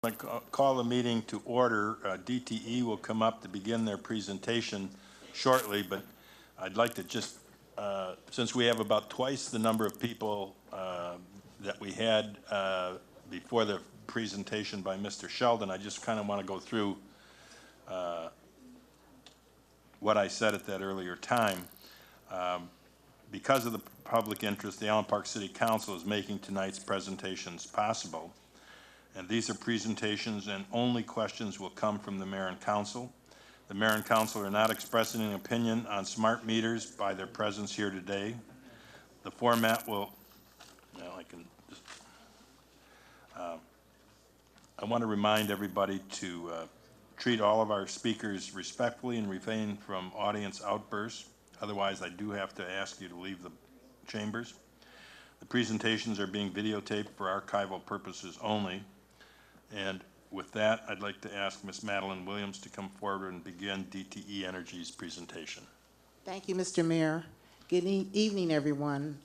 I call the meeting to order. DTE will come up to begin their presentation shortly, but I'd like to just, since we have about twice the number of people that we had before the presentation by Mr. Sheldon, I just kind of want to go through what I said at that earlier time. Because of the public interest, the Allen Park City Council is making tonight's presentations possible. And these are presentations and only questions will come from the mayor and council. The mayor and council are not expressing an opinion on smart meters by their presence here today. The format will, well, I want to remind everybody to treat all of our speakers respectfully and refrain from audience outbursts. Otherwise, I do have to ask you to leave the chambers. The presentations are being videotaped for archival purposes only. And with that, I'd like to ask Ms. Madeline Williams to come forward and begin DTE Energy's presentation. Thank you, Mr. Mayor. Good evening, everyone,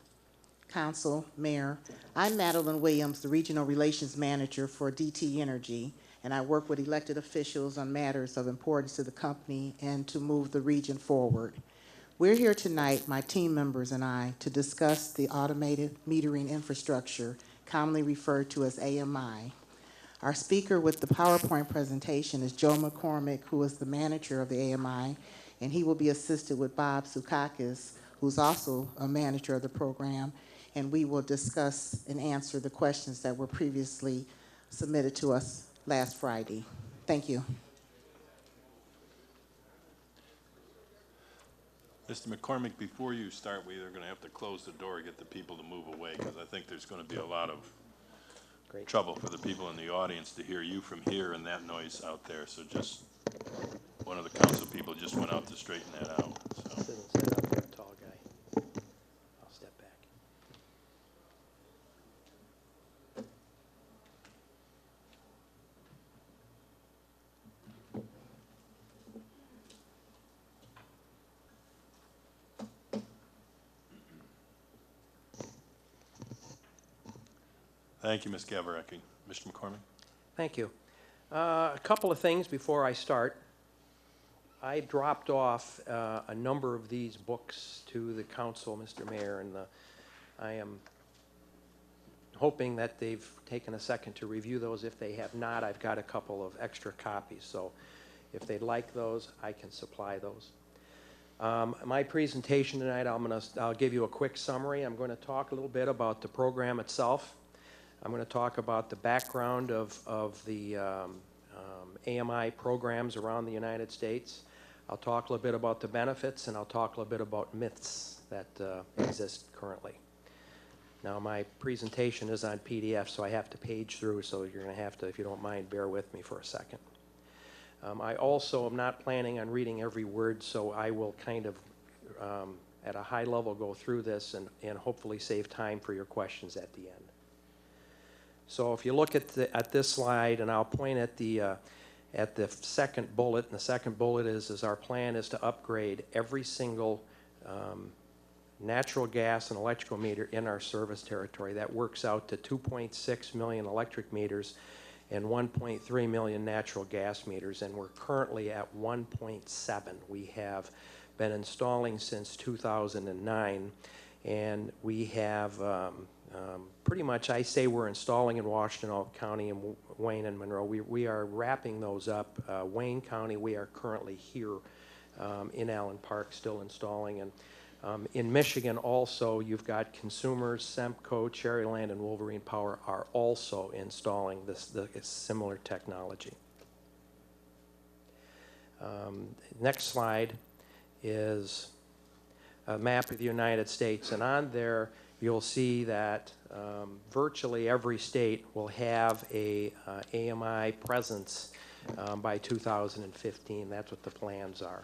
Council, Mayor. I'm Madeline Williams, the Regional Relations Manager for DTE Energy, and I work with elected officials on matters of importance to the company and to move the region forward. We're here tonight, my team members and I, to discuss the automated metering infrastructure, commonly referred to as AMI. Our speaker with the PowerPoint presentation is Joe McCormick, who is the manager of the AMI, and he will be assisted with Bob Sukakis, who's also a manager of the program, and we will discuss and answer the questions that were previously submitted to us last Friday. Thank you. Mr. McCormick, before you start, we're going to have to close the door and get the people to move away because I think there's going to be a lot of trouble for the people in the audience to hear you from here and that noise out there. So just one of the council people just went out to straighten that out. So. Sit up there, tall guy. I'll step back. Thank you, Ms. Gavarecki. Mr. McCormick. Thank you. A couple of things before I start. I dropped off a number of these books to the council, Mr. Mayor, and I am hoping that they've taken a second to review those. If they have not, I've got a couple of extra copies, so if they'd like those, I can supply those. My presentation tonight, I'll give you a quick summary. I'm going to talk a little bit about the program itself. I'm going to talk about the background of the AMI programs around the United States. I'll talk a little bit about the benefits, and I'll talk a little bit about myths that exist currently. Now, my presentation is on PDF, so I have to page through, so you're going to have to, if you don't mind, bear with me for a second. I also am not planning on reading every word, so I will kind of, at a high level, go through this and hopefully save time for your questions at the end. So if you look at this slide, and I'll point at the second bullet, and the second bullet is our plan is to upgrade every single natural gas and electrical meter in our service territory. That works out to 2.6 million electric meters and 1.3 million natural gas meters, and we're currently at 1.7. We have been installing since 2009, and we have pretty much, I say we're installing in Washington County and Wayne and Monroe. We are wrapping those up. Wayne County, we are currently here in Allen Park still installing. And in Michigan also, you've got Consumers, Semco, Cherryland, and Wolverine Power are also installing this similar technology. Next slide is a map of the United States, and on there you'll see that virtually every state will have a AMI presence by 2015. That's what the plans are.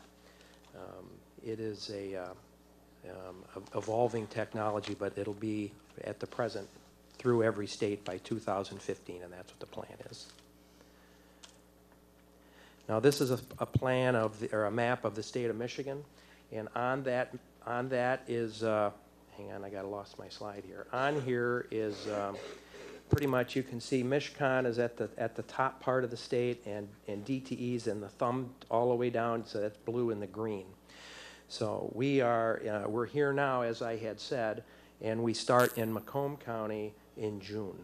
It is a evolving technology, but it'll be at the present through every state by 2015, and that's what the plan is. Now, this is a plan of or a map of the state of Michigan, and on that is hang on, I lost my slide here. On here is pretty much you can see Michigan is at the top part of the state, and DTE's in the thumb all the way down, so that's blue and the green. So we're here now, as I had said, and we start in Macomb County in June.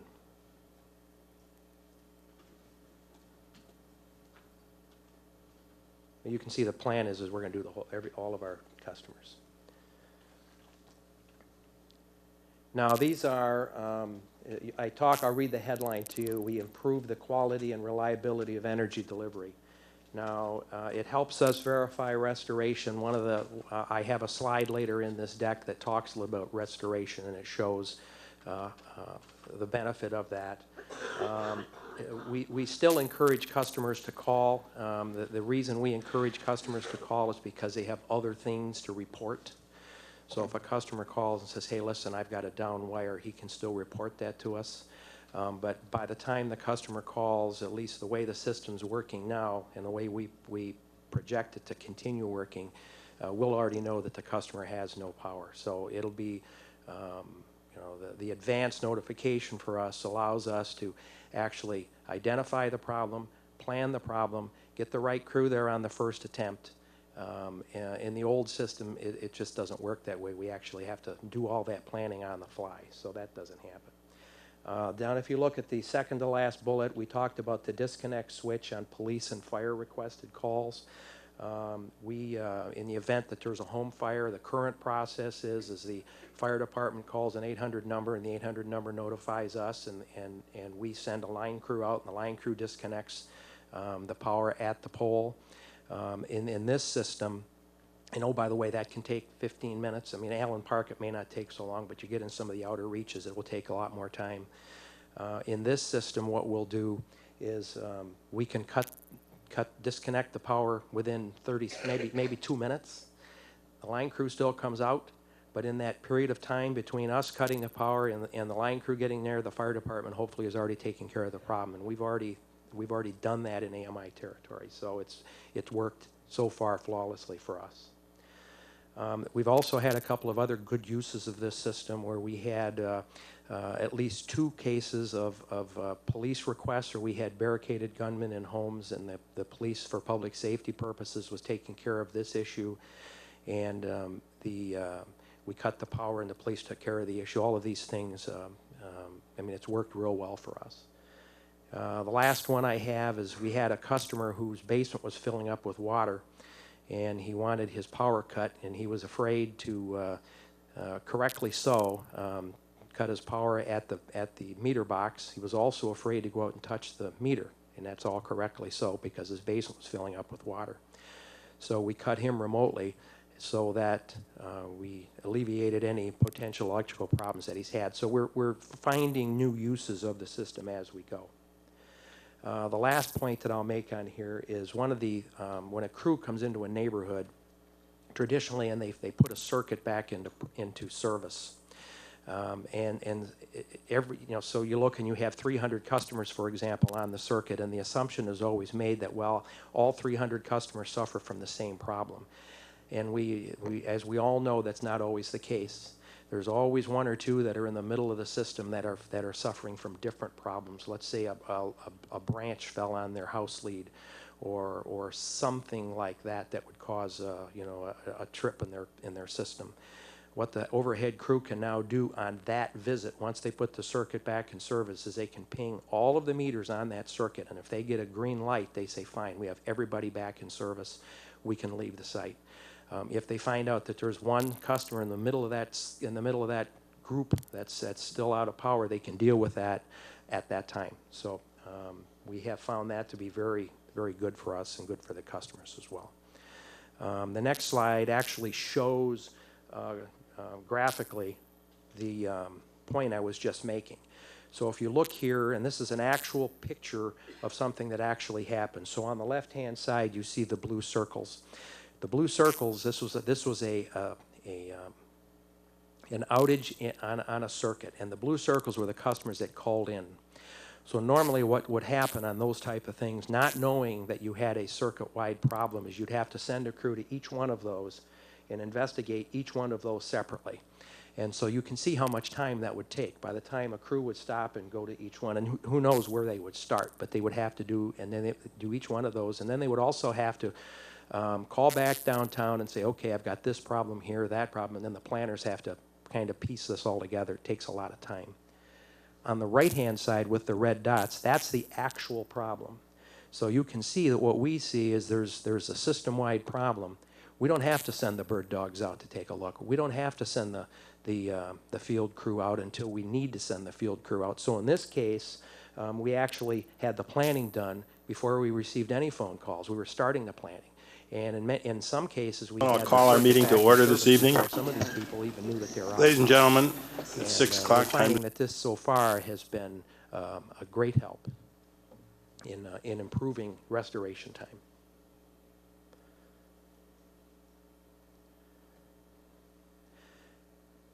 You can see the plan is we're going to do all of our customers. Now these are, I'll read the headline to you. We improve the quality and reliability of energy delivery. Now it helps us verify restoration. I have a slide later in this deck that talks a little about restoration, and it shows the benefit of that. We still encourage customers to call. The reason we encourage customers to call is because they have other things to report. So if a customer calls and says, hey, listen, I've got a down wire, he can still report that to us. But by the time the customer calls, at least the way the system's working now and the way we project it to continue working, we'll already know that the customer has no power. So it'll be, the advanced notification for us allows us to actually identify the problem, plan the problem, get the right crew there on the first attempt. In the old system, it just doesn't work that way. We actually have to do all that planning on the fly, so that doesn't happen. Down, if you look at the second to last bullet, we talked about the disconnect switch on police and fire requested calls. In the event that there's a home fire, the current process is the fire department calls an 800 number, and the 800 number notifies us, and we send a line crew out, and the line crew disconnects the power at the pole. In this system, and oh, by the way, that can take 15 minutes. I mean, Allen Park, it may not take so long, but you get in some of the outer reaches, it will take a lot more time. In this system, what we'll do is we can disconnect the power within 30, maybe 2 minutes. The line crew still comes out, but in that period of time between us cutting the power and the line crew getting there, the fire department hopefully has already taken care of the problem, and we've already done that in AMI territory, so it's worked so far flawlessly for us. We've also had a couple of other good uses of this system where we had at least 2 cases of police requests, or we had barricaded gunmen in homes, and the police, for public safety purposes, was taking care of this issue, and we cut the power and the police took care of the issue. All of these things, I mean, it's worked real well for us. The last one I have is we had a customer whose basement was filling up with water, and he wanted his power cut, and he was afraid to, correctly so, cut his power at the meter box. He was also afraid to go out and touch the meter, and that's all correctly so because his basement was filling up with water. So we cut him remotely so that we alleviated any potential electrical problems that he's had. So we're finding new uses of the system as we go. The last point that I'll make on here is one of the, when a crew comes into a neighborhood, traditionally, and they put a circuit back into service. So you look and you have 300 customers, for example, on the circuit, and the assumption is always made that, well, all 300 customers suffer from the same problem. And as we all know, that's not always the case. There's always 1 or 2 that are in the middle of the system that are suffering from different problems. Let's say a branch fell on their house lead, or something like that would cause a trip in their system. What the overhead crew can now do on that visit, once they put the circuit back in service, is they can ping all of the meters on that circuit, and if they get a green light, they say, fine, we have everybody back in service, we can leave the site. If they find out that there's one customer in the middle of that group that's still out of power, they can deal with that at that time. So we have found that to be very, very good for us and good for the customers as well. The next slide actually shows graphically the point I was just making. So if you look here, and this is an actual picture of something that actually happened. So on the left-hand side, you see the blue circles. The blue circles, this was an outage on a circuit, and the blue circles were the customers that called in. So normally what would happen on those type of things, not knowing that you had a circuit-wide problem, is you'd have to send a crew to each one of those and investigate each one of those separately. And so you can see how much time that would take. By the time a crew would stop and go to each one, and who knows where they would start, but they would have to do, and then they do each one of those, and then they would also have to call back downtown and say, okay, I've got this problem here, that problem, and then the planners have to kind of piece this all together. It takes a lot of time. On the right-hand side with the red dots, that's the actual problem. So you can see that what we see is there's a system-wide problem. We don't have to send the bird dogs out to take a look. We don't have to send the field crew out until we need to send the field crew out. So in this case, we actually had the planning done before we received any phone calls. We were starting the planning. And in some cases, we I'll had call our meeting to order this evening. Some of these people even knew that they were out. Ladies and gentlemen, And, it's 6 we're o'clock time. finding that this so far has been a great help in improving restoration time.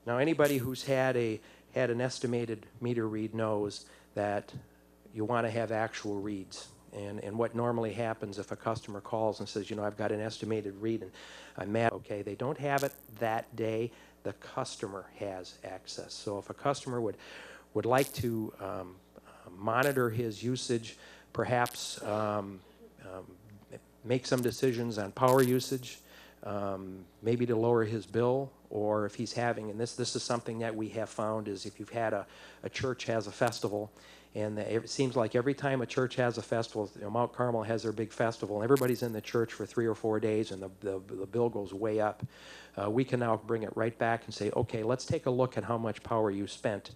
Now, anybody who's had an estimated meter read knows that you want to have actual reads. And what normally happens if a customer calls and says, you know, I've got an estimated read and I'm mad, okay, they don't have it that day, the customer has access. So if a customer would like to monitor his usage, perhaps make some decisions on power usage, maybe to lower his bill, or if he's having, and this is something that we have found, is if you've had a church has a festival, and it seems like every time a church has a festival, you know, Mount Carmel has their big festival, and everybody's in the church for 3 or 4 days, and the bill goes way up. We can now bring it right back and say, okay, let's take a look at how much power you spent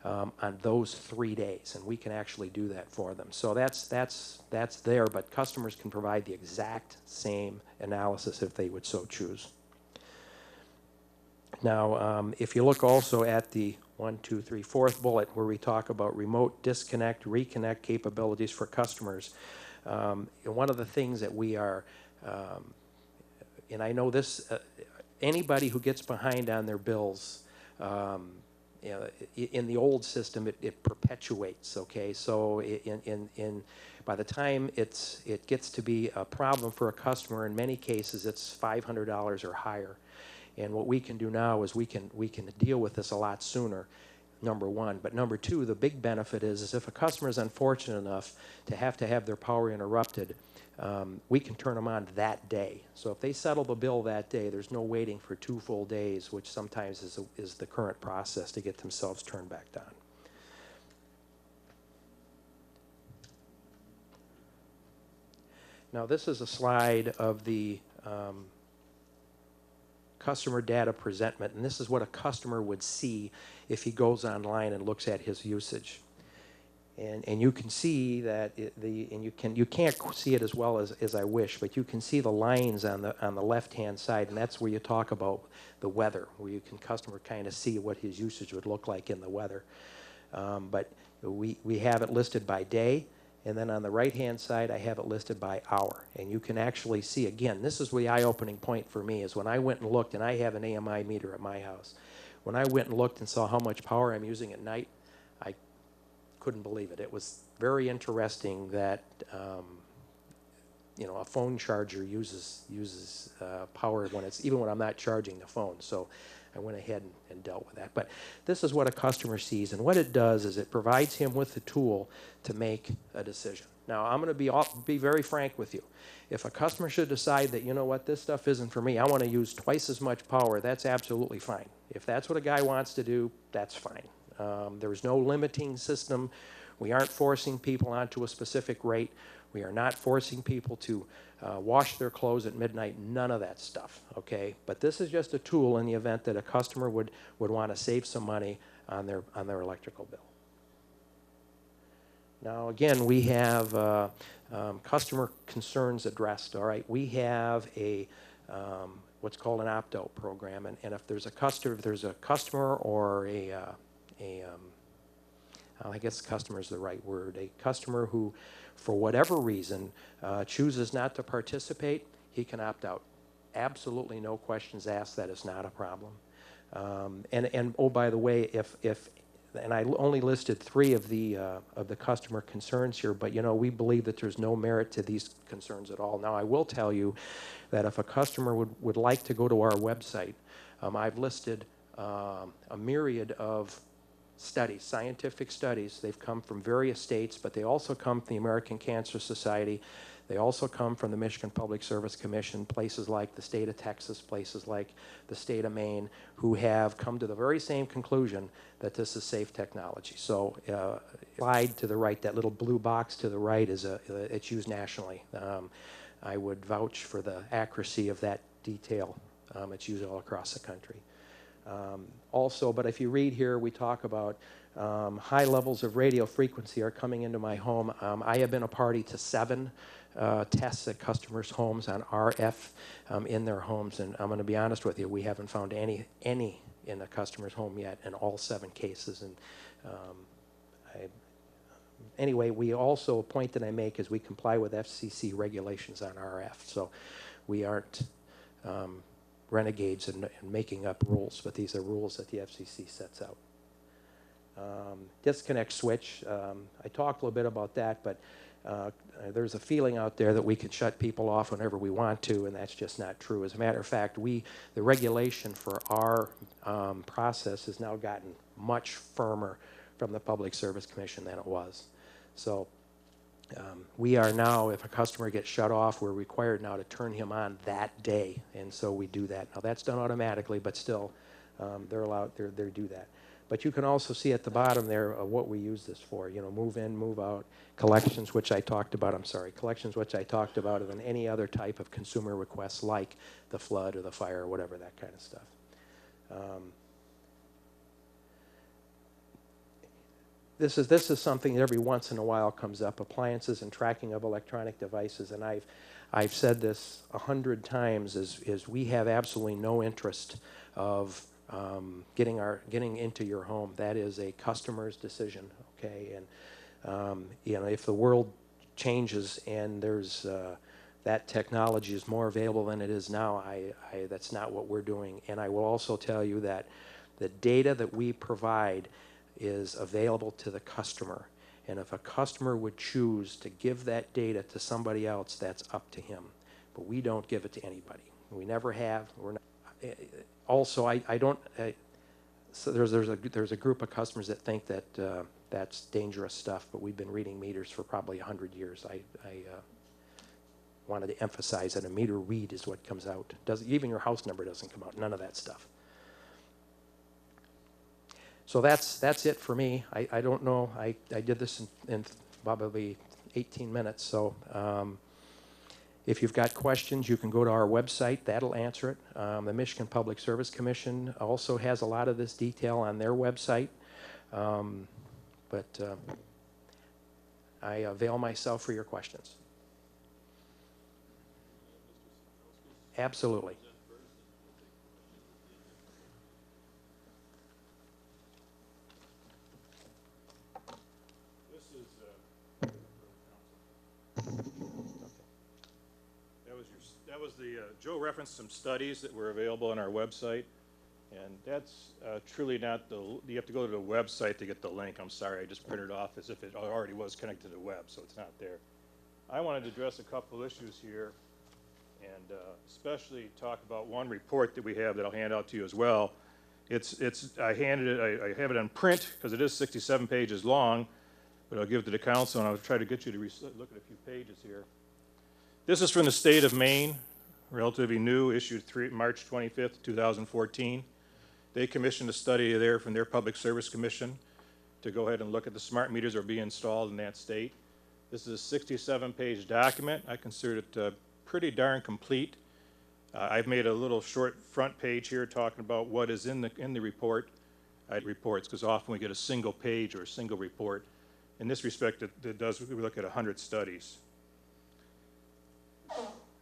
on those 3 days, and we can actually do that for them. So that's there, but customers can provide the exact same analysis if they would so choose. Now, if you look also at the 4th bullet where we talk about remote disconnect, reconnect capabilities for customers, one of the things that we are, and I know this, anybody who gets behind on their bills, you know, in the old system, it perpetuates. Okay, so by the time it gets to be a problem for a customer, in many cases it's $500 or higher. And what we can do now is we can deal with this a lot sooner, number one. But number two, the big benefit is if a customer is unfortunate enough to have their power interrupted, we can turn them on that day. So if they settle the bill that day, there's no waiting for 2 full days, which sometimes is the current process to get themselves turned back on. Now this is a slide of the customer data presentment, and this is what a customer would see if he goes online and looks at his usage. And you can see that you can't see it as well as I wish, but you can see the lines on the left-hand side, and that's where you talk about the weather, where you can customer kind of see what his usage would look like in the weather. But we have it listed by day. And then on the right-hand side, I have it listed by hour. And you can actually see, again, this is the eye-opening point for me, is when I went and looked, and I have an AMI meter at my house. When I went and looked and saw how much power I'm using at night, I couldn't believe it. It was very interesting that, you know, a phone charger uses power even when I'm not charging the phone. So I went ahead and dealt with that. But this is what a customer sees, and what it does is it provides him with the tool to make a decision. Now, I'm going to be very frank with you. If a customer should decide that, you know what, this stuff isn't for me, I want to use twice as much power, that's absolutely fine. If that's what a guy wants to do, that's fine. There's no limiting system. We aren't forcing people onto a specific rate. We are not forcing people to wash their clothes at midnight, none of that stuff, okay? But this is just a tool in the event that a customer would want to save some money on their electrical bill. Now, again, we have customer concerns addressed, all right? We have a what's called an opt-out program, and if there's a customer or I guess customer is the right word, a customer who, for whatever reason, chooses not to participate, he can opt out. Absolutely no questions asked. That is not a problem. And oh, by the way, and I only listed 3 of the customer concerns here, but you know, we believe that there's no merit to these concerns at all. Now, I will tell you that if a customer would like to go to our website, I've listed a myriad of studies, scientific studies. They've come from various states, but they also come from the American Cancer Society. They also come from the Michigan Public Service Commission, places like the state of Texas, places like the state of Maine, who have come to the very same conclusion that this is safe technology. So slide to the right, that little blue box to the right, it's used nationally. I would vouch for the accuracy of that detail. It's used all across the country. Also, but if you read here, we talk about high levels of radio frequency are coming into my home. I have been a party to 7 tests at customers' homes on RF in their homes, and I'm going to be honest with you, we haven't found any in a customer's home yet in all 7 cases. And anyway, we also, a point that I make is we comply with FCC regulations on RF, so we aren't renegades and making up rules, but these are rules that the FCC sets out. Disconnect switch, I talked a little bit about that, but there's a feeling out there that we can shut people off whenever we want to, and that's just not true. As a matter of fact, the regulation for our process has now gotten much firmer from the Public Service Commission than it was. So we are now, if a customer gets shut off, we're required now to turn him on that day, and so we do that. Now that's done automatically, but still, they're allowed, they do that. But you can also see at the bottom there what we use this for. You know, move in, move out, collections, which I talked about. Collections, which I talked about, and then any other type of consumer requests like the flood or the fire or whatever, that kind of stuff. This is something that every once in a while comes up: appliances and tracking of electronic devices. And I've said this 100 times: is we have absolutely no interest of getting into your home. That is a customer's decision, okay? And you know, if the world changes and there's that technology is more available than it is now, that's not what we're doing. And I will also tell you that the data that we provide is available to the customer. And if a customer would choose to give that data to somebody else, that's up to him. But we don't give it to anybody. We never have. We're not. Also, so there's a group of customers that think that that's dangerous stuff, but we've been reading meters for probably 100 years. I wanted to emphasize that a meter read is what comes out. Even your house number doesn't come out, none of that stuff. So that's it for me. I don't know, I did this in probably 18 minutes, so if you've got questions, you can go to our website. That'll answer it. The Michigan Public Service Commission also has a lot of this detail on their website. But I avail myself for your questions. Absolutely. That was Joe referenced some studies that were available on our website, and that's truly not you have to go to the website to get the link. I'm sorry, I just printed it off as if it already was connected to the web, so it's not there. I wanted to address a couple issues here, and especially talk about one report that we have that I'll hand out to you as well. I have it on print because it is 67 pages long, but I'll give it to the council, and I'll try to get you to look at a few pages here. This is from the state of Maine, relatively new, issued March 25th, 2014. They commissioned a study there from their Public Service Commission to go ahead and look at the smart meters that are being installed in that state. This is a 67-page document. I consider it pretty darn complete. I've made a little short front page here talking about what is in the report. Reports, because often we get a single page or a single report. In this respect, we look at 100 studies.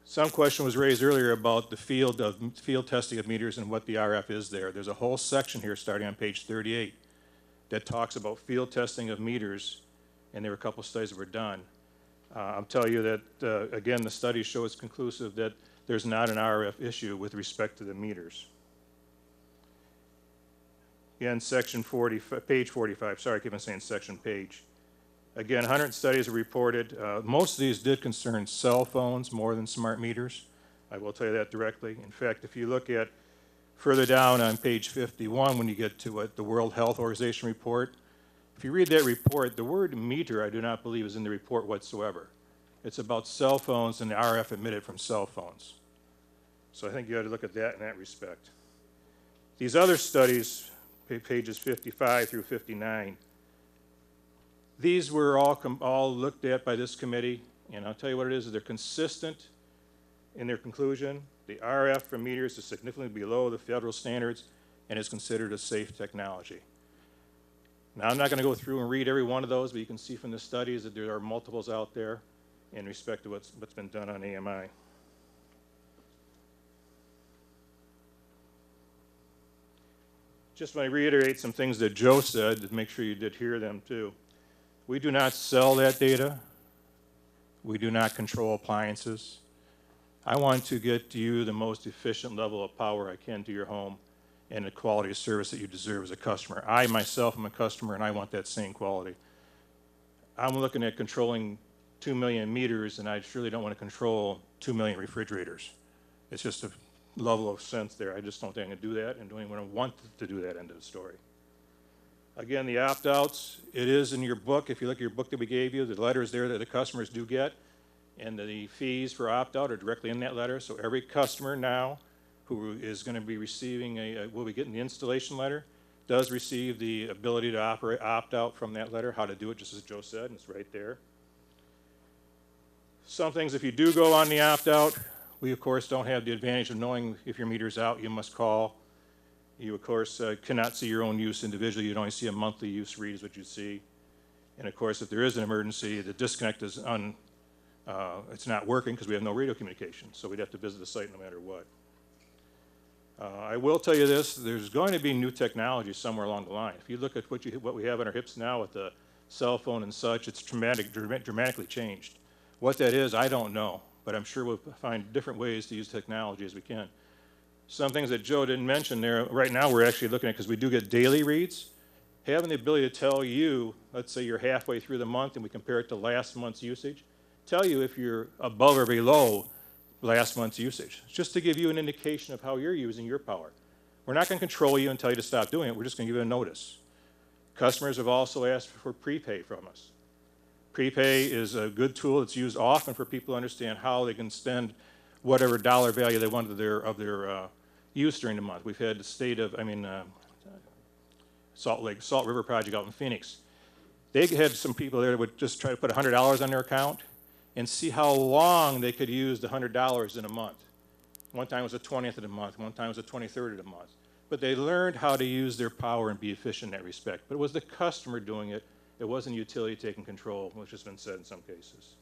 Some question was raised earlier about the field testing of meters and what the RF is there. There's a whole section here starting on page 38 that talks about field testing of meters, and there were a couple of studies that were done. I'll tell you that, again, the studies show it's conclusive that there's not an RF issue with respect to the meters. Again, section 40, page 45, sorry I keep on saying section page. Again, 100 studies are reported. Most of these did concern cell phones more than smart meters. I will tell you that directly. In fact, if you look at Further down on page 51, when you get to it, the World Health Organization report, if you read that report, the word meter I do not believe is in the report whatsoever. It's about cell phones and the RF emitted from cell phones. So I think you ought to look at that in that respect. These other studies, pages 55 through 59, these were all looked at by this committee, and I'll tell you what it is, they're consistent in their conclusion. The RF from meters is significantly below the federal standards and is considered a safe technology. Now, I'm not going to go through and read every one of those, but you can see from the studies that there are multiples out there in respect to what's been done on AMI. Just want to reiterate some things that Joe said to make sure you did hear them too. We do not sell that data. We do not control appliances. I want to get to you the most efficient level of power I can to your home and the quality of service that you deserve as a customer. I myself am a customer and I want that same quality. I'm looking at controlling 2 million meters and I surely don't want to control 2 million refrigerators. It's just a level of sense there. I just don't think I can do that and don't even want to do that end of the story. Again, the opt-outs, it is in your book. If you look at your book that we gave you, the letter is there that the customers do get, and the fees for opt-out are directly in that letter. So every customer now who is going to be receiving will be getting the installation letter, does receive the ability to opt-out from that letter, how to do it, just as Joe said, and it's right there. Some things, if you do go on the opt-out, we, of course, don't have the advantage of knowing if your meter's out. You must call. You, of course, cannot see your own use individually. You'd only see a monthly use read is what you see. And, of course, if there is an emergency, the disconnect is it's not working because we have no radio communication. So we'd have to visit the site no matter what. I will tell you this. There's going to be new technology somewhere along the line. If you look at what we have on our hips now with the cell phone and such, it's dramatically changed. What that is, I don't know. But I'm sure we'll find different ways to use technology as we can. Some things that Joe didn't mention there, right now we're actually looking at, because we do get daily reads, having the ability to tell you, let's say you're halfway through the month and we compare it to last month's usage, tell you if you're above or below last month's usage, just to give you an indication of how you're using your power. We're not going to control you and tell you to stop doing it, we're just going to give you a notice. Customers have also asked for prepay from us. Prepay is a good tool. It's used often for people to understand how they can spend whatever dollar value they want of their use during the month. We've had the state of, Salt River Project out in Phoenix. They had some people there that would just try to put $100 on their account and see how long they could use the $100 in a month. One time it was the 20th of the month. One time it was the 23rd of the month. But they learned how to use their power and be efficient in that respect. But it was the customer doing it. It wasn't utility taking control, which has been said in some cases.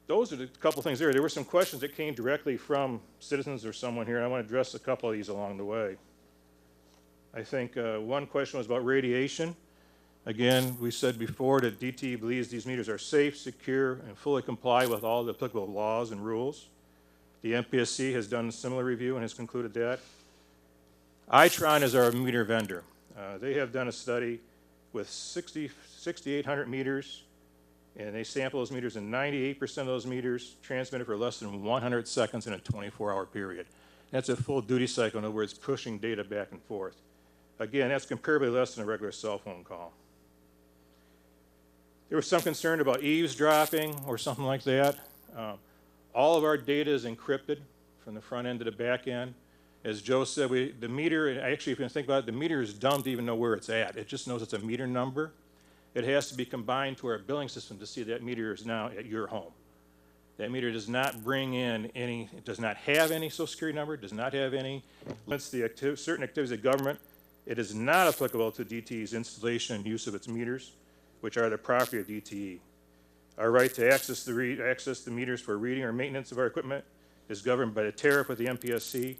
Those are the couple things there. There were some questions that came directly from citizens or someone here, and I want to address a couple of these along the way. I think one question was about radiation. Again, we said before that DTE believes these meters are safe, secure, and fully comply with all the applicable laws and rules. The MPSC has done a similar review and has concluded that. Itron is our meter vendor. They have done a study with 6,800 meters, and they sample those meters, and 98% of those meters transmitted for less than 100 seconds in a 24-hour period. That's a full duty cycle, in other words, pushing data back and forth. Again, that's comparably less than a regular cell phone call. There was some concern about eavesdropping or something like that. All of our data is encrypted from the front end to the back end. As Joe said, the meter, and actually if you think about it, the meter is dumb to even know where it's at. It just knows it's a meter number. It has to be combined to our billing system to see that meter is now at your home. That meter does not bring in any, it does not have any social security number, does not have any, limits the certain activities of government. It is not applicable to DTE's installation and use of its meters, which are the property of DTE. Our right to access the meters for reading or maintenance of our equipment is governed by the tariff with the MPSC,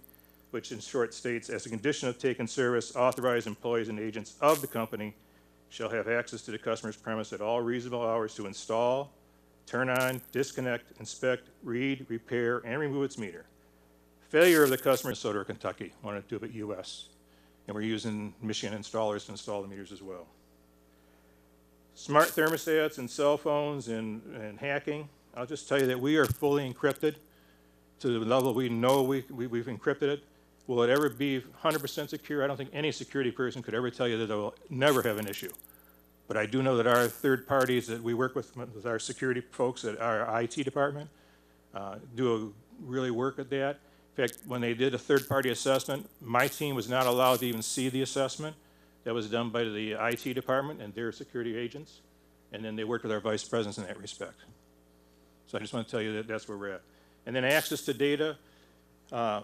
which in short states, as a condition of taking service, authorized employees and agents of the company shall have access to the customer's premise at all reasonable hours to install, turn on, disconnect, inspect, read, repair, and remove its meter. Failure of the customer in Minnesota or Kentucky, wanted to do it US. And we're using Michigan installers to install the meters as well. Smart thermostats and cell phones and hacking. I'll just tell you that we are fully encrypted. to the level we know we've encrypted it. Will it ever be 100% secure? I don't think any security person could ever tell you that it will never have an issue. But I do know that our third parties that we work with our security folks at our IT department, do really work at that. In fact, when they did a third-party assessment, my team was not allowed to even see the assessment. That was done by the IT department and their security agents, and then they worked with our vice presidents in that respect. So I just want to tell you that that's where we're at. And then access to data,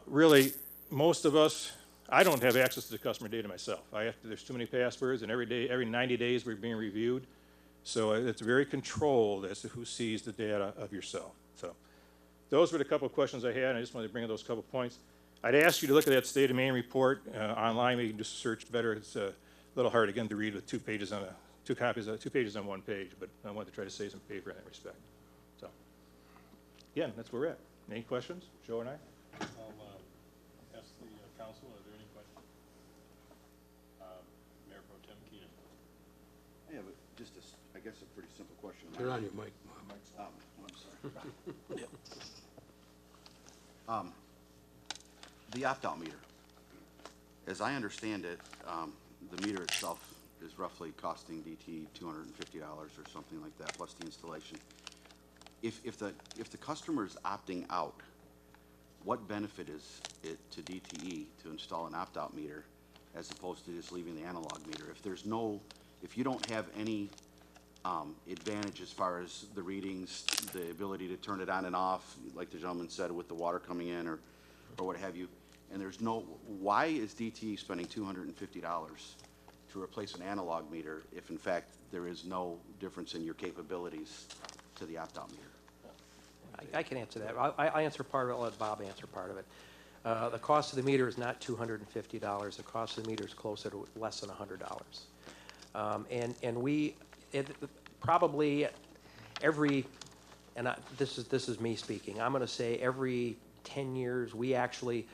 really, most of us, I don't have access to the customer data myself. There's too many passwords, and every day, every 90 days, we're being reviewed. So it's very controlled as to who sees the data of yourself. So those were the couple of questions I had, and I just wanted to bring up those couple of points. I'd ask you to look at that State of Maine report online. You can just search better. It's a little hard, again, to read with two pages on one page, but I wanted to try to save some paper in that respect. So, again, that's where we're at. Any questions, Joe and I? I'll ask the council, are there any questions? Mayor Pro Tem Keenan. I have I guess a pretty simple question. Turn on your mic. I'm sorry. The opt-out meter. As I understand it, the meter itself is roughly costing DTE $250 or something like that, plus the installation. If the customer is opting out, what benefit is it to DTE to install an opt-out meter as opposed to just leaving the analog meter? If you don't have any advantage as far as the readings, the ability to turn it on and off, like the gentleman said, with the water coming in or what have you, and why is DTE spending $250 to replace an analog meter if in fact there is no difference in your capabilities to the opt-out meter? I can answer that. I answer part of it, I'll let Bob answer part of it. The cost of the meter is not $250. The cost of the meter is closer to less than $100. And probably every, this is me speaking, I'm going to say every 10 years we actually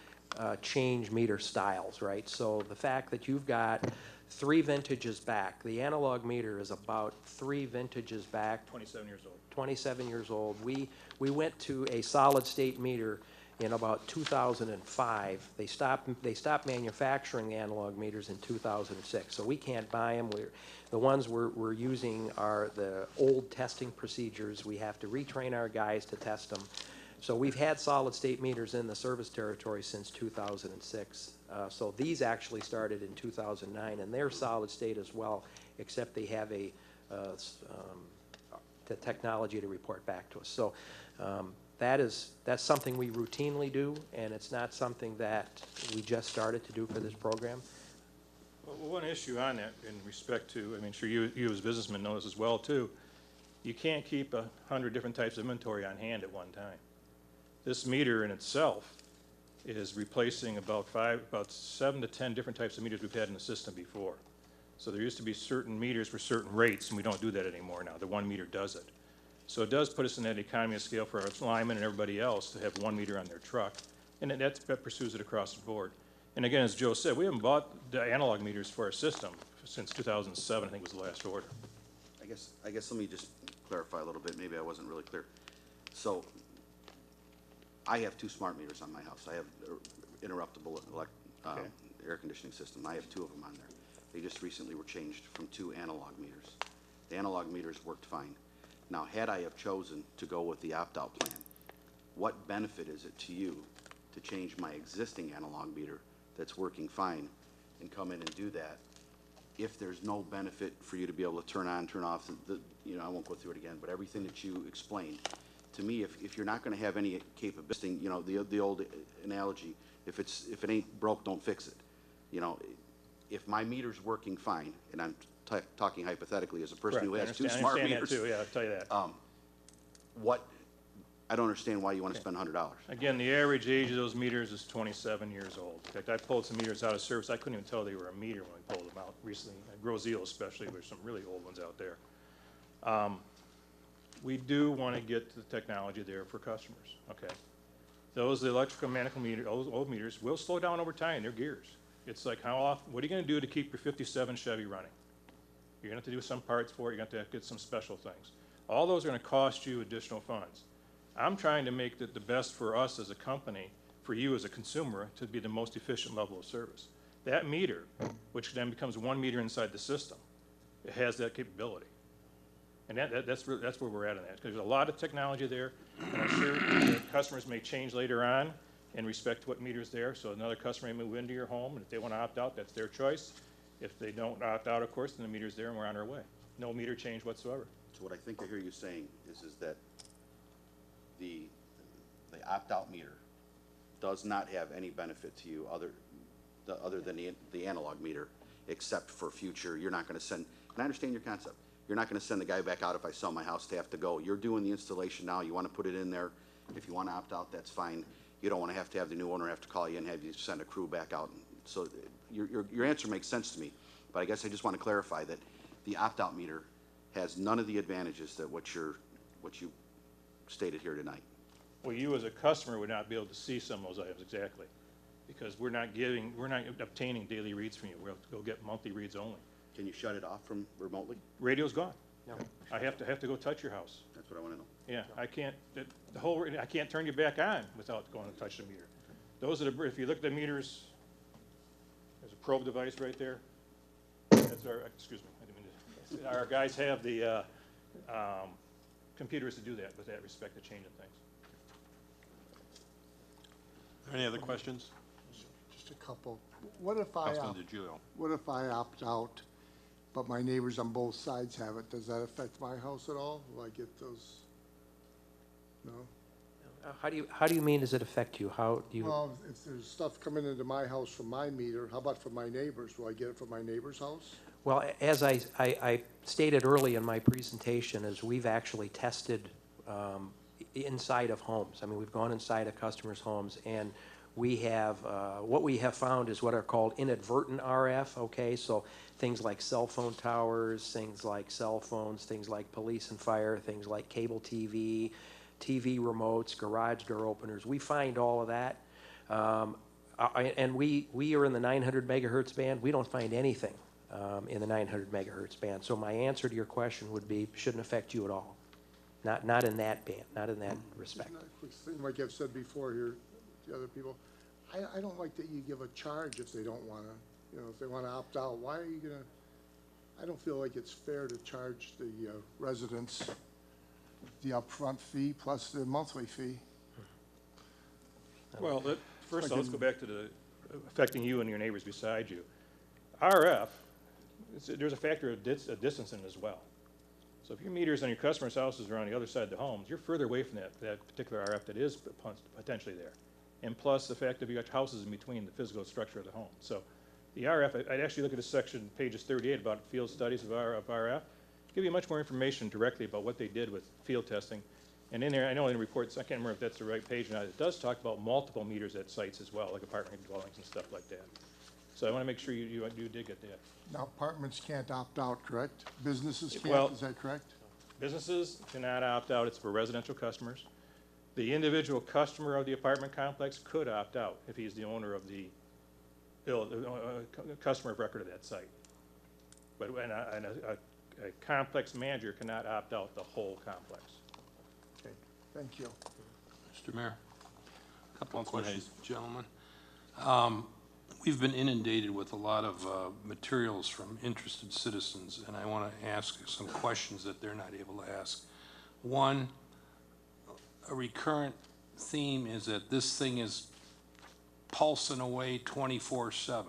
change meter styles, right? So the fact that you've got 3 vintages back, the analog meter is about 3 vintages back. 27 years old. 27 years old. We went to a solid state meter in about 2005. They stopped manufacturing the analog meters in 2006, so we can't buy them. The ones we're using are the old testing procedures. We have to retrain our guys to test them. So we've had solid state meters in the service territory since 2006. So these actually started in 2009, and they're solid state as well, except they have the technology to report back to us. So that's something we routinely do, and it's not something that we just started to do for this program. Well, one issue on that in respect to, I mean, sure you as businessmen know this as well too, you can't keep 100 different types of inventory on hand at one time. This meter in itself is replacing about 7 to 10 different types of meters we've had in the system before. So there used to be certain meters for certain rates, and we don't do that anymore now. The one meter does it. So it does put us in that economy of scale for our linemen and everybody else to have one meter on their truck, and that pursues it across the board. And again, as Joe said, we haven't bought the analog meters for our system since 2007, I think was the last order. I guess let me just clarify a little bit. Maybe I wasn't really clear. So I have 2 smart meters on my house. I have interruptible air conditioning system. I have 2 of them on there. They just recently were changed from 2 analog meters. The analog meters worked fine. Now, had I have chosen to go with the opt-out plan, what benefit is it to you to change my existing analog meter that's working fine and come in and do that if there's no benefit for you to be able to turn on, turn off, I won't go through it again, but everything that you explained. To me, if you're not going to have any capability, the old analogy, if it ain't broke, don't fix it. If my meter's working fine, and I'm talking hypothetically as a person who has 2 smart meters. That too, yeah, I'll tell you that. I don't understand why you want to spend $100. Again, the average age of those meters is 27 years old. In fact, I pulled some meters out of service. I couldn't even tell they were a meter when we pulled them out recently. Grozil especially, there's some really old ones out there. We do want to get the technology there for customers, okay? The electrical mechanical meters, old meters, will slow down over time. They're gears. It's like how often, what are you going to do to keep your 57 Chevy running? You're going to have to do some parts for it. You're going to have to get some special things. All those are going to cost you additional funds. I'm trying to make it the best for us as a company, for you as a consumer, to be the most efficient level of service. That meter, which then becomes 1 meter inside the system, it has that capability. And that's where we're at on that, because there's a lot of technology there, and I'm sure that customers may change later on in respect to what meter's there, so another customer may move into your home, and if they want to opt out, that's their choice. If they don't opt out, of course, then the meter's there and we're on our way. No meter change whatsoever. So what I think I hear you saying is that the opt-out meter does not have any benefit to you other than the analog meter, except for future, you're not gonna send, and I understand your concept, you're not gonna send the guy back out if I sell my house to have to go. You're doing the installation now, you wanna put it in there. If you wanna opt out, that's fine. You don't wanna have to have the new owner have to call you and have you send a crew back out. So your answer makes sense to me, but I guess I just wanna clarify that the opt-out meter has none of the advantages that what you stated here tonight. Well, you as a customer would not be able to see some of those items exactly, because we're not obtaining daily reads from you. We'll go get monthly reads only. Can you shut it off from remotely? Radio's gone. No. I have to go touch your house. That's what I wanna know. Yeah, I can't, I can't turn you back on without going to touch the meter. Those are if you look at the meters, there's a probe device right there. That's our, excuse me, I didn't mean to, our guys have the computers to do that with that respect to changing things. Any other questions? Just a couple. What if I, Councilman DiGilio. what if I opt out, but my neighbors on both sides have it? Does that affect my house at all? Will I get those? No? How do you mean, does it affect you? How do you? Well, if there's stuff coming into my house from my meter, how about from my neighbors? Will I get it from my neighbor's house? Well, as I stated early in my presentation, is we've actually tested inside of homes. I mean, we've gone inside of customers' homes, and we have, what we have found is what are called inadvertent RF, okay? So things like cell phone towers, things like cell phones, things like police and fire, things like cable TV, TV remotes, garage door openers. We find all of that. And we are in the 900 megahertz band. We don't find anything in the 900 megahertz band. So my answer to your question would be, shouldn't affect you at all. Not in that band, not in that respect. Just a quick thing, like I've said before here to other people, I don't like that you give a charge if they don't want to, if they want to opt out. Why are you going to, I don't feel like it's fair to charge the residents the upfront fee plus the monthly fee. Well, first of all, let's go back to the affecting you and your neighbors beside you. RF, there's a factor of distance in it as well. So if your meters on your customers' houses are on the other side of the homes, you're further away from that particular RF that is potentially there. And plus the fact that you got houses in between the physical structure of the home. So the RF, I'd actually look at this section, pages 38, about field studies of RF. Give you much more information directly about what they did with field testing. And in there, I know in the reports, I can't remember if that's the right page or not, it does talk about multiple meters at sites as well, like apartment dwellings and stuff like that. So I want to make sure you did get that. Now, apartments can't opt out, correct? Businesses Well- can't, is that correct? Businesses cannot opt out, it's for residential customers. The individual customer of the apartment complex could opt out if he's the owner of the customer of record of that site. But a complex manager cannot opt out the whole complex. Okay, thank you. Mr. Mayor, a couple of Councilman questions, gentlemen. We've been inundated with a lot of materials from interested citizens, and I want to ask some questions that they're not able to ask. One, a recurrent theme is that this thing is pulsing away 24/7.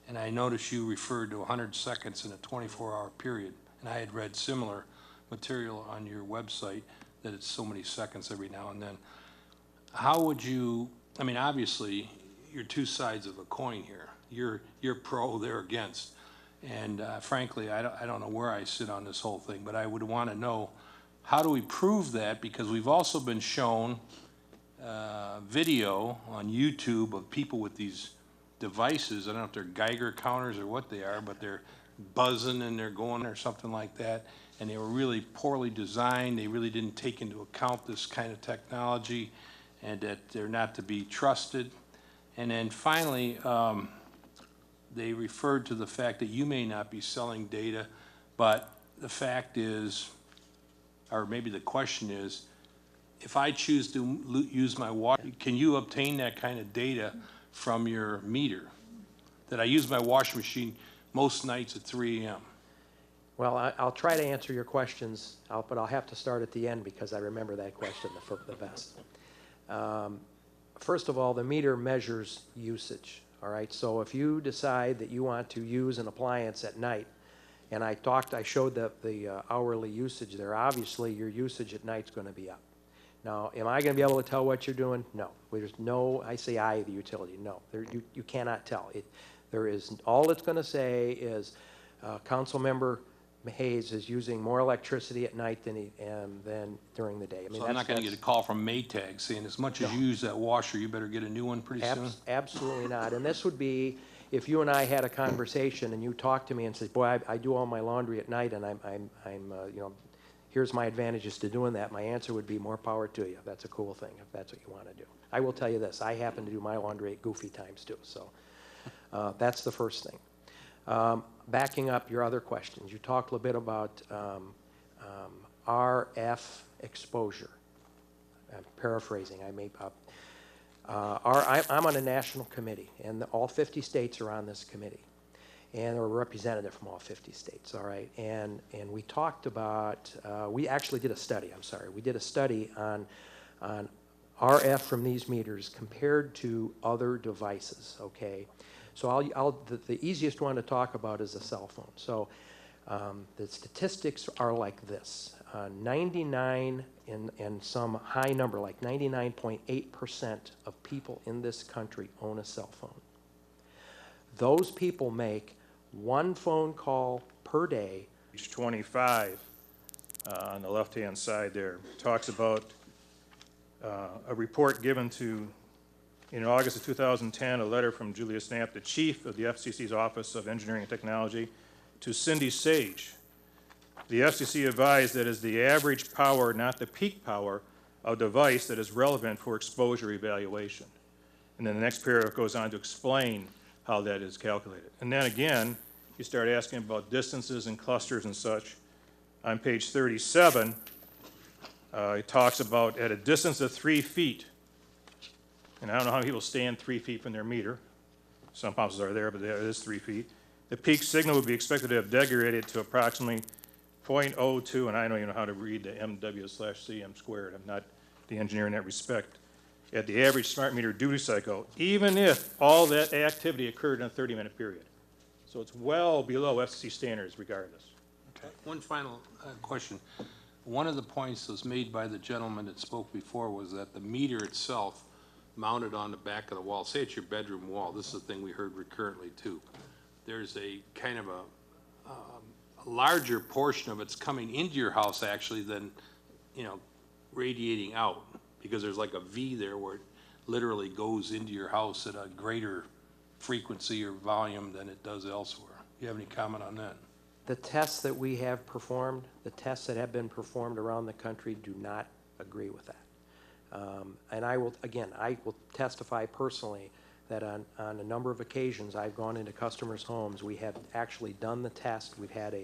And I notice you referred to 100 seconds in a 24-hour period, and I had read similar material on your website that it's so many seconds every now and then. How would you, I mean, obviously, you're two sides of a coin here. You're pro, they're against. And frankly, I don't know where I sit on this whole thing, but I would want to know, how do we prove that? Because we've also been shown video on YouTube of people with these devices. I don't know if they're Geiger counters or what they are, but they're buzzing and they're going or something like that. And they were really poorly designed. They really didn't take into account this kind of technology, and that they're not to be trusted. And then finally, they referred to the fact that you may not be selling data, but the fact is, or maybe the question is, if I choose to use my water, can you obtain that kind of data from your meter? That I use my washing machine most nights at 3 AM? Well, I'll try to answer your questions, but I'll have to start at the end because I remember that question the best. First of all, the meter measures usage, all right? So if you decide that you want to use an appliance at night, and I showed the hourly usage there, obviously your usage at night's going to be up. Now, am I going to be able to tell what you're doing? No. There's no, I say I, the utility, no. You cannot tell. All it's going to say is council member Hayes is using more electricity at night than during the day. I mean, So I'm not gonna get a call from Maytag saying, as much as you use that washer, you better get a new one pretty soon? Absolutely not. And this would be, if you and I had a conversation and you talked to me and said, boy, I do all my laundry at night and here's my advantages to doing that, my answer would be more power to you. That's a cool thing, if that's what you want to do. I will tell you this, I happen to do my laundry at goofy times too, so that's the first thing. Backing up your other questions, you talked a little bit about RF exposure. I'm paraphrasing, I'm on a national committee, and all 50 states are on this committee, and there are a representative from all 50 states, all right? And we talked about, we actually did a study, we did a study on RF from these meters compared to other devices, okay? So the easiest one to talk about is a cell phone. So the statistics are like this. 99 and some high number, like 99.8% of people in this country own a cell phone. Those people make one phone call per day. Page 25 on the left-hand side there talks about a report given to, in August of 2010, a letter from Julia Snap, the chief of the FCC's Office of Engineering and Technology, to Cindy Sage. The FCC advised that is the average power, not the peak power, of a device that is relevant for exposure evaluation. And then the next paragraph goes on to explain how that is calculated. And then again, you start asking about distances and clusters and such. On page 37, it talks about at a distance of 3 feet, and I don't know how many people stand 3 feet from their meter. Some houses are there, but there it is 3 feet. The peak signal would be expected to have degraded to approximately 0.02, and I don't even know how to read the MW/CM squared. I'm not the engineer in that respect. At the average smart meter duty cycle, even if all that activity occurred in a 30-minute period. So it's well below FCC standards regardless. Okay. One final question. One of the points that was made by the gentleman that spoke before was that the meter itself mounted on the back of the wall, say it's your bedroom wall, this is a thing we heard recurrently too. There's a kind of a larger portion of it's coming into your house actually than, radiating out, because there's like a V there where it literally goes into your house at a greater frequency or volume than it does elsewhere. Do you have any comment on that? The tests that we have performed, the tests that have been performed around the country do not agree with that. And I will testify personally that on a number of occasions I've gone into customers' homes, we have actually done the test. We've had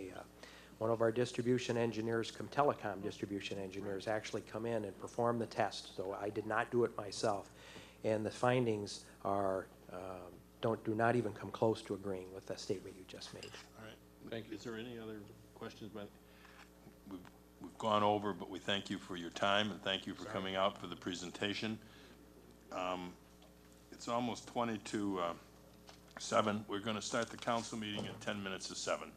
one of our distribution engineers, telecom distribution engineers, actually come in and perform the test. So I did not do it myself. And the findings are, do not even come close to agreeing with the statement you just made. All right, thank you. Is there any other questions? We've gone over, but we thank you for your time and thank you for coming out for the presentation. It's almost 20 to 7. We're going to start the council meeting at 10 minutes to 7.